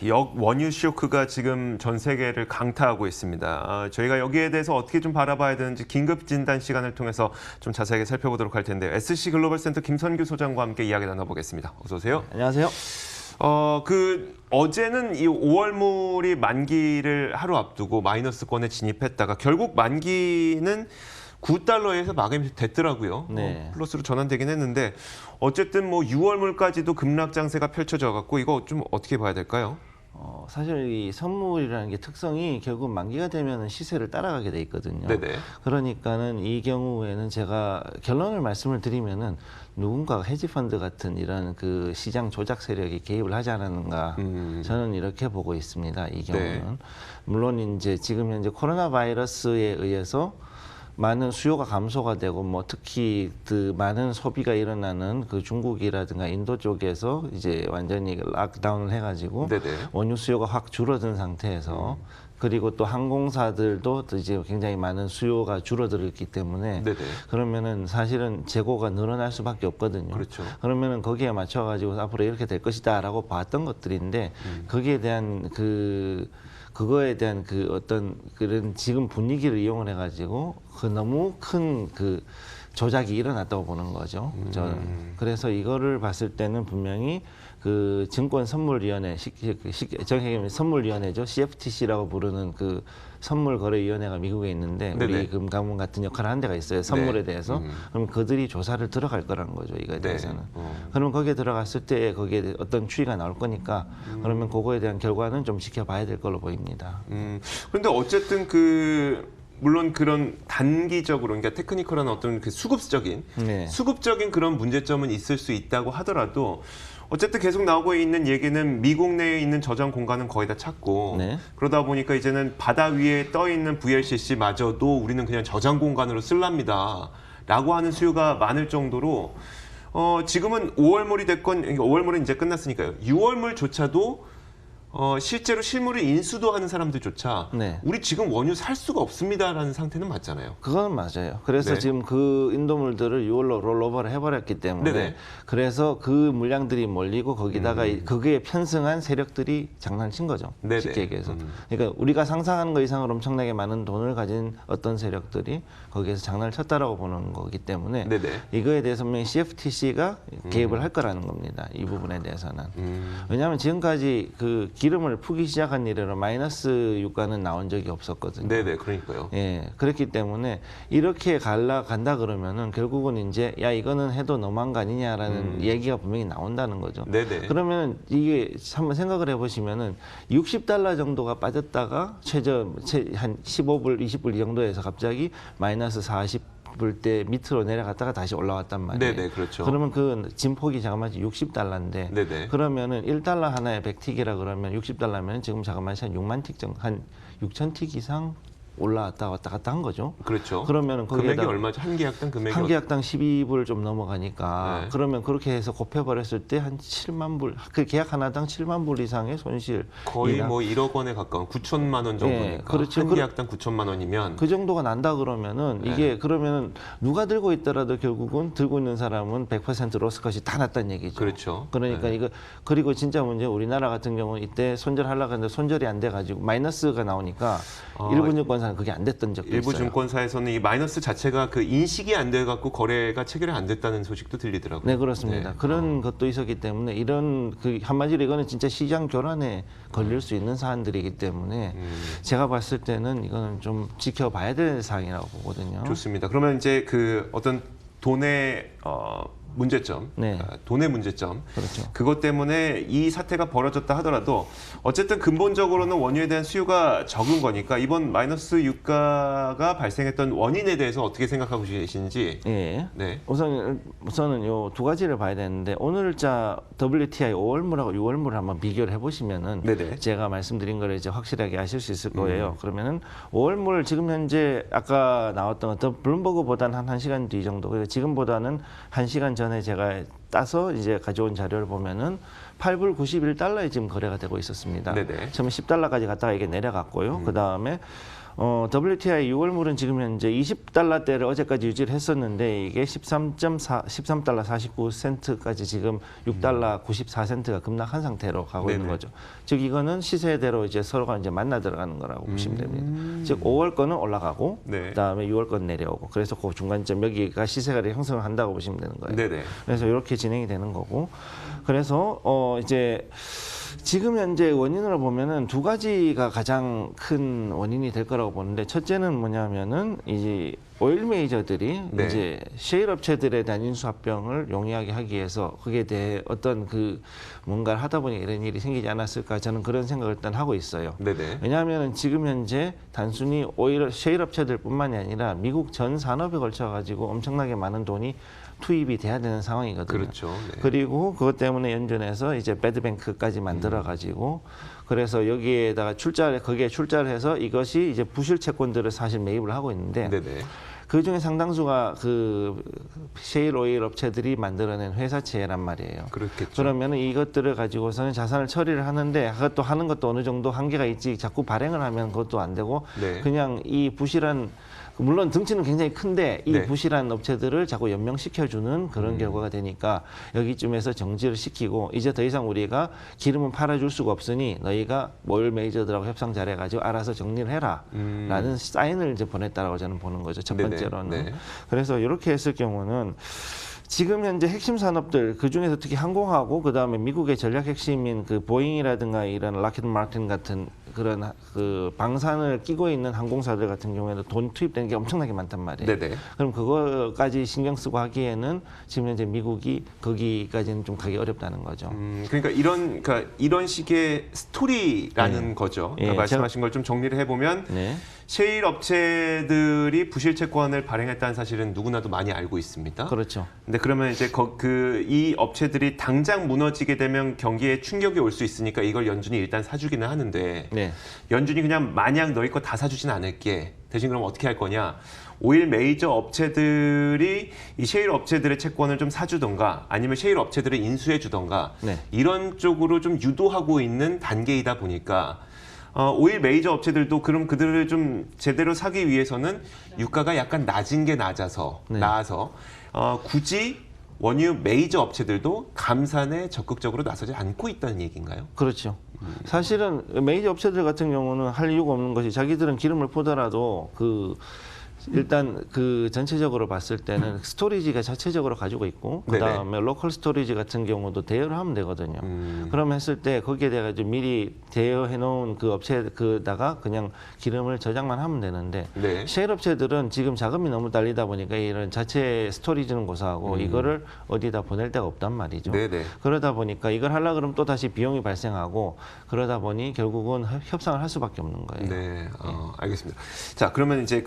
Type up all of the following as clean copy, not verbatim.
원유 쇼크가 지금 전 세계를 강타하고 있습니다. 저희가 여기에 대해서 어떻게 좀 바라봐야 되는지 긴급 진단 시간을 통해서 좀 자세하게 살펴보도록 할 텐데요. SC 글로벌 센터 김선규 소장과 함께 이야기 나눠보겠습니다. 어서 오세요. 안녕하세요. 어제는 이 5월물이 만기를 하루 앞두고 마이너스권에 진입했다가 결국 만기는 9달러에서 마감이 됐더라고요. 네. 플러스로 전환되긴 했는데 어쨌든 뭐 6월물까지도 급락 장세가 펼쳐져 갖고 이거 좀 어떻게 봐야 될까요? 사실 이 선물이라는 게 특성이 결국 만기가 되면 시세를 따라가게 돼 있거든요. 네네. 그러니까는 이 경우에는 제가 결론을 말씀을 드리면은 누군가 헤지펀드 같은 이런 그 시장 조작 세력이 개입을 하지 않았는가 저는 이렇게 보고 있습니다. 이 경우는 네. 물론 이제 지금 현재 코로나 바이러스에 의해서 많은 수요가 감소가 되고 뭐 특히 그 많은 소비가 일어나는 그 중국이라든가 인도 쪽에서 이제 완전히 락다운을 해가지고 네네. 원유 수요가 확 줄어든 상태에서 그리고 또 항공사들도 또 이제 굉장히 많은 수요가 줄어들었기 때문에 네네. 그러면은 사실은 재고가 늘어날 수밖에 없거든요. 그렇죠. 그러면은 거기에 맞춰가지고 앞으로 이렇게 될 것이다라고 봤던 것들인데 거기에 대한 그거에 대한 그 어떤 그런 지금 분위기를 이용을 해가지고 그 너무 큰 그 조작이 일어났다고 보는 거죠. 저는 그래서 이거를 봤을 때는 분명히 그 증권선물위원회, 정확하게 선물위원회죠. CFTC라고 부르는 그 선물거래위원회가 미국에 있는데 네네. 우리 금감원 같은 역할을 하는 데가 있어요. 선물에 네. 대해서. 그럼 그들이 조사를 들어갈 거라는 거죠. 이거에 대해서는. 그러면 거기에 들어갔을 때 거기에 어떤 추이가 나올 거니까 그러면 그거에 대한 결과는 좀 지켜봐야 될 걸로 보입니다. 그런데 어쨌든 물론 그런 단기적으로, 그러니까 테크니컬한 어떤 그 네. 수급적인 그런 문제점은 있을 수 있다고 하더라도 어쨌든 계속 나오고 있는 얘기는 미국 내에 있는 저장 공간은 거의 다 찼고 네. 그러다 보니까 이제는 바다 위에 떠 있는 VLCC마저도 우리는 그냥 저장 공간으로 쓸랍니다. 라고 하는 수요가 많을 정도로 지금은 5월물이 됐건 5월물은 이제 끝났으니까요. 6월물조차도 실제로 실물을 인수도 하는 사람들조차 네. 우리 지금 원유 살 수가 없습니다라는 상태는 맞잖아요. 그건 맞아요. 그래서 네. 지금 그 인도물들을 6월로 롤오버를 해버렸기 때문에 네네. 그래서 그 물량들이 몰리고 거기다가 거기에 편승한 세력들이 장난친 거죠. 네네. 쉽게 얘기해서. 그러니까 우리가 상상하는 것 이상으로 엄청나게 많은 돈을 가진 어떤 세력들이 거기에서 장난을 쳤다라고 보는 거기 때문에 네네. 이거에 대해서 분명히 CFTC가 개입을 할 거라는 겁니다. 이 부분에 대해서는. 왜냐하면 지금까지 그 기름을 푸기 시작한 이래로 마이너스 유가는 나온 적이 없었거든요. 네네, 그러니까요. 예, 그렇기 때문에 이렇게 간다 그러면은 결국은 이제 야 이거는 해도 너무한 거 아니냐라는 얘기가 분명히 나온다는 거죠. 네네. 그러면 이게 한번 생각을 해보시면은 60달러 정도가 빠졌다가 한 15불, 20불 이 정도에서 갑자기 마이너스 40불 대 밑으로 내려갔다가 다시 올라왔단 말이에요. 네네, 그렇죠. 그러면 그 진폭이 자그마치 60달러인데 네네. 그러면은 1달러 하나에 100틱이라 그러면 60달러면 지금 자그마치 한 6만 틱 정도, 한 6,000틱 이상 올라왔다 왔다 갔다 한 거죠. 그렇죠. 그러면 금액이 거기에다 얼마죠? 한 계약당 금액이 한 계약당 12불 좀 넘어가니까 네. 그러면 그렇게 해서 곱해버렸을 때 한 7만 불, 그 계약 하나당 7만 불 이상의 손실. 거의 뭐 1억 원에 가까운 9천만 원 정도니까 예, 그렇죠. 한 계약당 9천만 원이면 그 정도가 난다 그러면은 네. 이게 그러면은 누가 들고 있더라도 결국은 들고 있는 사람은 100% 로스컷이 다 났다는 얘기죠. 그렇죠. 그러니까 이거 그리고 진짜 문제 우리나라 같은 경우는 이때 손절하려고 했는데 손절이 안 돼가지고 마이너스가 나오니까 일부 증권사는 그게 안 됐던 적도 일부 있어요. 증권사에서는 이 마이너스 자체가 그 인식이 안 돼 갖고 거래가 체결이 안 됐다는 소식도 들리더라고요. 네, 그렇습니다. 네. 그런 것도 있었기 때문에 이런 그 한마디로 이거는 진짜 시장 교란에 걸릴 수 있는 사안들이기 때문에 제가 봤을 때는 이거는 좀 지켜봐야 될 사항이라고 보거든요. 좋습니다. 그러면 이제 그 어떤 돈의 문제점, 네. 돈의 문제점, 그렇죠. 그것 때문에 이 사태가 벌어졌다 하더라도 어쨌든 근본적으로는 원유에 대한 수요가 적은 거니까 이번 마이너스 유가가 발생했던 원인에 대해서 어떻게 생각하고 계시는지. 예. 네. 우선은 요 두 가지를 봐야 되는데 오늘자 WTI 5월물하고 6월물을 한번 비교를 해보시면은 네네. 제가 말씀드린 거를 이제 확실하게 아실 수 있을 거예요. 그러면은 5월물 지금 현재 아까 나왔던 어떤 블룸버그보다는 한 1시간 뒤 정도, 그리고 지금보다는 1시간 전에 제가 따서 이제 가져온 자료를 보면은 8불 91달러에 지금 거래가 되고 있었습니다. 네네. 처음에 10달러까지 갔다가 이게 내려갔고요. 그 다음에 WTI 6월물은 지금 현재 20달러대를 어제까지 유지를 했었는데 이게 13달러 49센트까지 지금 6달러 94센트가 급락한 상태로 가고 있는 네네. 거죠. 즉 이거는 시세대로 이제 서로가 이제 만나 들어가는 거라고 보시면 됩니다. 즉 5월 거는 올라가고 네. 그다음에 6월 건 내려오고 그래서 그 중간점 여기가 시세가 형성을 한다고 보시면 되는 거예요. 네네. 그래서 이렇게 진행이 되는 거고 그래서 이제 지금 현재 원인으로 보면은 두 가지가 가장 큰 원인이 될 거라고 보는데 첫째는 뭐냐면은 이제 오일 메이저들이 네. 이제 셰일 업체들에 대한 인수합병을 용이하게 하기 위해서 거기에 대해 어떤 그 뭔가를 하다 보니 이런 일이 생기지 않았을까 저는 그런 생각을 일단 하고 있어요. 네네. 왜냐하면 지금 현재 단순히 오일 셰일 업체들뿐만이 아니라 미국 전 산업에 걸쳐 가지고 엄청나게 많은 돈이 투입이 돼야 되는 상황이거든요. 그렇죠. 네. 그리고 그것 때문에 연준해서 이제 배드뱅크까지 만들어 가지고 그래서 여기에다가 거기에 출자를 해서 이것이 이제 부실 채권들을 사실 매입을 하고 있는데 네네. 그 중에 상당수가 그 셰일 오일 업체들이 만들어낸 회사채란 말이에요. 그렇겠죠. 그러면 이것들을 가지고서는 자산을 처리를 하는데 그것도 하는 것도 어느 정도 한계가 있지 자꾸 발행을 하면 그것도 안 되고 네. 그냥 이 부실한 물론 덩치는 굉장히 큰데 이 네. 부실한 업체들을 자꾸 연명시켜주는 그런 결과가 되니까 여기쯤에서 정지를 시키고 이제 더 이상 우리가 기름은 팔아줄 수가 없으니 너희가 오일 메이저들하고 협상 잘해가지고 알아서 정리를 해라 라는 사인을 이제 보냈다라고 저는 보는 거죠. 첫 네네. 번째로는. 네. 그래서 이렇게 했을 경우는 지금 현재 핵심 산업들 그 중에서 특히 항공하고 그 다음에 미국의 전략 핵심인 그 보잉이라든가 이런 락히드 마틴 같은 그런 그 방산을 끼고 있는 항공사들 같은 경우에는 돈 투입되는 게 엄청나게 많단 말이에요. 네네. 그럼 그거까지 신경 쓰고 하기에는 지금 현재 미국이 거기까지는 좀 가기 어렵다는 거죠. 그러니까 이런 식의 스토리라는 거죠. 예, 말씀하신 걸 좀 정리를 해보면 네. 셰일 업체들이 부실 채권을 발행했다는 사실은 누구나도 많이 알고 있습니다. 그렇죠. 근데 그러면 이제 이 업체들이 당장 무너지게 되면 경기에 충격이 올 수 있으니까 이걸 연준이 일단 사주기는 하는데 네. 연준이 그냥 마냥 너희 거 다 사주진 않을게. 대신 그럼 어떻게 할 거냐? 오일 메이저 업체들이 이 셰일 업체들의 채권을 좀 사주던가 아니면 셰일 업체들을 인수해 주던가 네. 이런 쪽으로 좀 유도하고 있는 단계이다 보니까 오일 메이저 업체들도 그럼 그들을 좀 제대로 사기 위해서는 유가가 약간 낮은 게 나아서 굳이 원유 메이저 업체들도 감산에 적극적으로 나서지 않고 있다는 얘기인가요? 그렇죠. 사실은 메이저 업체들 같은 경우는 할 이유가 없는 것이 자기들은 기름을 보더라도 일단 그 전체적으로 봤을 때는 스토리지가 자체적으로 가지고 있고 그다음에 로컬 스토리지 같은 경우도 대여를 하면 되거든요. 그럼 했을 때 거기에 대해 가지고 미리 대여해 놓은 그 업체에다가 그냥 기름을 저장만 하면 되는데 네. 셰일 업체들은 지금 자금이 너무 딸리다 보니까 이런 자체 스토리지는 고사하고 이거를 어디다 보낼 데가 없단 말이죠. 네네. 그러다 보니까 이걸 하려 그러면 또 다시 비용이 발생하고 그러다 보니 결국은 협상을 할 수밖에 없는 거예요. 네, 알겠습니다. 자, 그러면 이제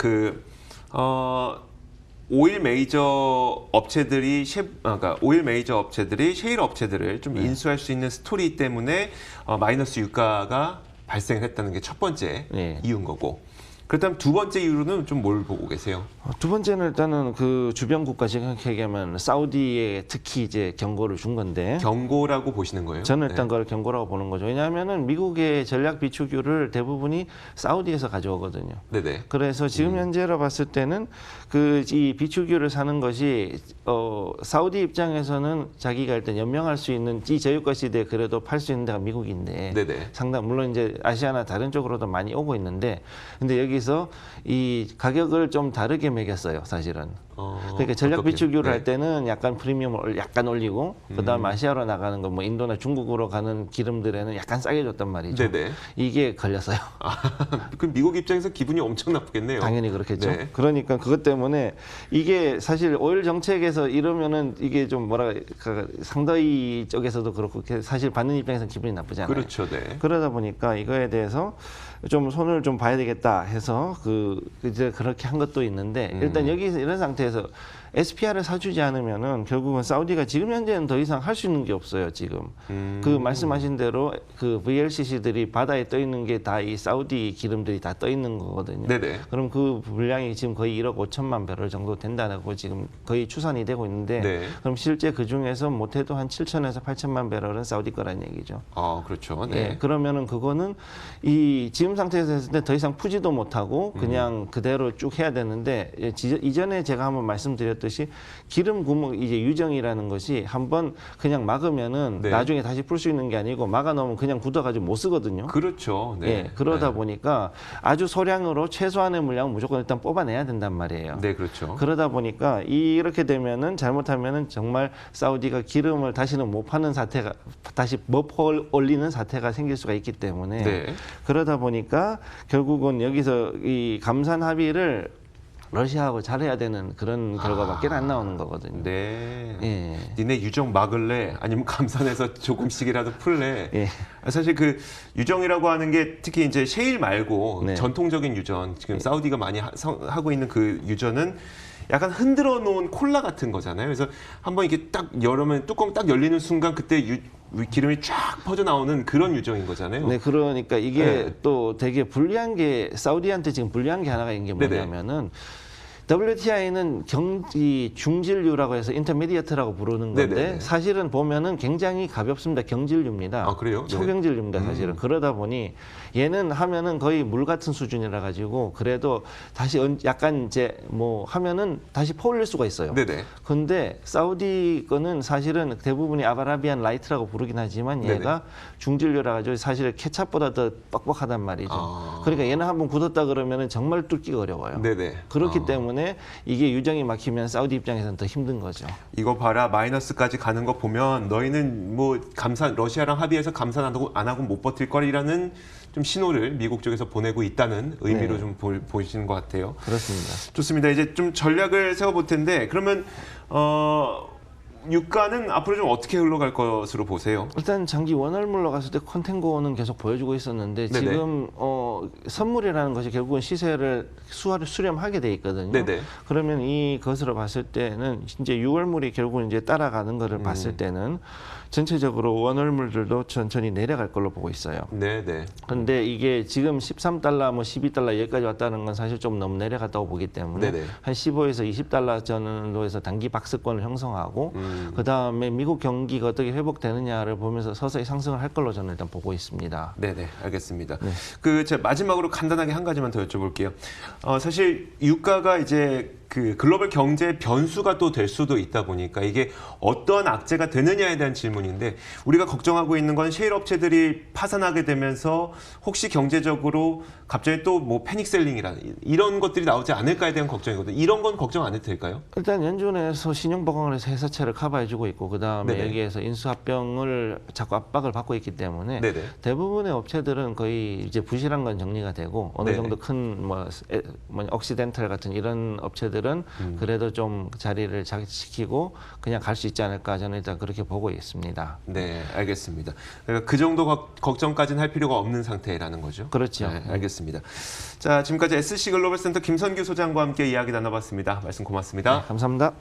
오일 메이저 업체들이 셰일 업체들을 좀 인수할 수 있는 스토리 때문에 마이너스 유가가 발생했다는 게 첫 번째 네. 이유인 거고. 그렇다면 두 번째 이유로는 좀 뭘 보고 계세요? 두 번째는 일단은 그 주변 국가 생각하면 사우디에 특히 이제 경고를 준 건데 경고라고 보시는 거예요? 저는 일단 그걸 경고라고 보는 거죠. 왜냐하면은 미국의 전략 비축유를 대부분이 사우디에서 가져오거든요. 네네. 그래서 지금 현재로 봤을 때는 이 비축유를 사는 것이 사우디 입장에서는 자기가 일단 연명할 수 있는 이 저유가 시대에 그래도 팔 수 있는 데가 미국인데 네네. 물론 이제 아시아나 다른 쪽으로도 많이 오고 있는데 근데 여기서 이 가격을 좀 다르게 매겼어요, 사실은. 그러니까 전략 어떻게? 비축유를 네. 할 때는 약간 프리미엄을 약간 올리고 그다음 아시아로 나가는 거 뭐 인도나 중국으로 가는 기름들에는 약간 싸게 줬단 말이죠. 네네. 이게 걸렸어요. 그 미국 입장에서 기분이 엄청 나쁘겠네요. 당연히 그렇겠죠. 네. 그러니까 그것 때문에 이게 사실 오일 정책에서 이러면은 이게 좀 상더위 쪽에서도 그렇고 사실 받는 입장에서는 기분이 나쁘잖아요. 그렇죠, 네. 그러다 보니까 이거에 대해서 좀 손을 좀 봐야 되겠다 해서 이제 그렇게 한 것도 있는데 일단 여기서 이런 상태에서 SPR을 사주지 않으면은 결국은 사우디가 지금 현재는 더 이상 할 수 있는 게 없어요. 지금 그 말씀하신 대로 그 VLCC들이 바다에 떠 있는 게 다 이 사우디 기름들이 다 떠 있는 거거든요. 네네. 그럼 그 분량이 지금 거의 1억 5천만 배럴 정도 된다고 지금 거의 추산이 되고 있는데 네. 그럼 실제 그 중에서 못해도 한 7천에서 8천만 배럴은 사우디 거란 얘기죠. 아, 그렇죠. 네. 예, 그러면은 그거는 이 지금 상태에서 했을 때 더 이상 푸지도 못하고 그냥 그대로 쭉 해야 되는데 이전에 제가 한번 말씀드렸듯이 기름 구멍 이제 유정이라는 것이 한번 그냥 막으면은 네. 나중에 다시 풀 수 있는 게 아니고 막아 놓으면 그냥 굳어가지고 못 쓰거든요. 그렇죠. 네. 예, 그러다 네. 보니까 아주 소량으로 최소한의 물량은 무조건 일단 뽑아내야 된단 말이에요. 네, 그렇죠. 그러다 보니까 이렇게 되면은 잘못하면은 정말 사우디가 기름을 다시는 못 파는 사태가 다시 못 올리는 사태가 생길 수가 있기 때문에 네. 그러다 보니까 결국은 여기서 이 감산 합의를 러시아하고 잘해야 되는 그런 결과밖에 안 나오는 거거든요. 네. 예. 니네 유정 막을래? 아니면 감산해서 조금씩이라도 풀래? 예. 사실 그 유정이라고 하는 게 특히 이제 셰일 말고 네. 전통적인 유전, 지금 사우디가 많이 하고 있는 그 유전은 약간 흔들어 놓은 콜라 같은 거잖아요. 그래서 한번 이게 딱 열으면 뚜껑 딱 열리는 순간 그때 기름이 쫙 퍼져 나오는 그런 유정인 거잖아요. 네, 그러니까 이게 네. 또 되게 불리한 게 사우디한테 지금 불리한 게 하나가 있는 게 네네. 뭐냐면은 WTI는 이 중질류라고 해서 인터미디어트라고 부르는 건데 네네네. 사실은 보면은 굉장히 가볍습니다. 경질류입니다. 아, 그래요? 네. 초경질류입니다. 사실은. 그러다 보니 얘는 하면은 거의 물 같은 수준이라 가지고 그래도 다시 약간 이제 뭐 하면은 다시 퍼올릴 수가 있어요. 네네. 근데 사우디 거는 사실은 대부분이 아라비안 라이트라고 부르긴 하지만 얘가 중질류라 가지고 사실 케찹보다 더 뻑뻑하단 말이죠. 아. 그러니까 얘는 한번 굳었다 그러면은 정말 뚫기가 어려워요. 네네. 그렇기 때문에 이게 유정이 막히면 사우디 입장에서는 더 힘든 거죠. 이거 봐라, 마이너스까지 가는 거 보면 너희는 뭐 러시아랑 합의해서 감산 안 하고 못 버틸 거리라는 좀 신호를 미국 쪽에서 보내고 있다는 의미로 네. 좀 보이시는 것 같아요. 그렇습니다. 좋습니다. 이제 좀 전략을 세워볼 텐데 그러면 유가는 앞으로 좀 어떻게 흘러갈 것으로 보세요? 일단 장기 원활물로 갔을 때 컨텐고는 계속 보여주고 있었는데 네네. 지금 선물이라는 것이 결국은 시세를 수렴하게 돼 있거든요. 네네. 그러면 이것으로 봤을 때는 이제 6월물이 결국 이제 따라가는 것을 봤을 때는 전체적으로 원월물들도 천천히 내려갈 걸로 보고 있어요. 네네. 근데 이게 지금 13달러, 뭐 12달러 여기까지 왔다는 건 사실 좀 너무 내려갔다고 보기 때문에 네네. 한 15에서 20달러 정도에서 단기 박스권을 형성하고 그 다음에 미국 경기가 어떻게 회복되느냐를 보면서 서서히 상승을 할 걸로 저는 일단 보고 있습니다. 네네, 알겠습니다. 네. 제가 마지막으로 간단하게 한 가지만 더 여쭤볼게요. 사실 유가가 이제 그 글로벌 경제 변수가 또 될 수도 있다 보니까 이게 어떠한 악재가 되느냐에 대한 질문인데 우리가 걱정하고 있는 건 셰일 업체들이 파산하게 되면서 혹시 경제적으로 갑자기 또 뭐 패닉셀링이라 이런 것들이 나오지 않을까에 대한 걱정이거든요. 이런 건 걱정 안 해도 될까요? 일단 연준에서 신용 보강을 해서 회사채를 커버해주고 있고 그 다음에 네네. 여기에서 인수합병을 자꾸 압박을 받고 있기 때문에 네네. 대부분의 업체들은 거의 이제 부실한 건 정리가 되고 어느 네네. 정도 큰 뭐 억시덴탈 같은 이런 업체들은 그래도 좀 자리를 자기시키고 그냥 갈 수 있지 않을까 저는 일단 그렇게 보고 있습니다. 네, 알겠습니다. 그러니까 그 정도 걱정까지는 할 필요가 없는 상태라는 거죠. 그렇죠. 네, 알겠습니다. 자, 지금까지 SC 글로벌 센터 김선규 소장과 함께 이야기 나눠봤습니다. 말씀 고맙습니다. 네, 감사합니다.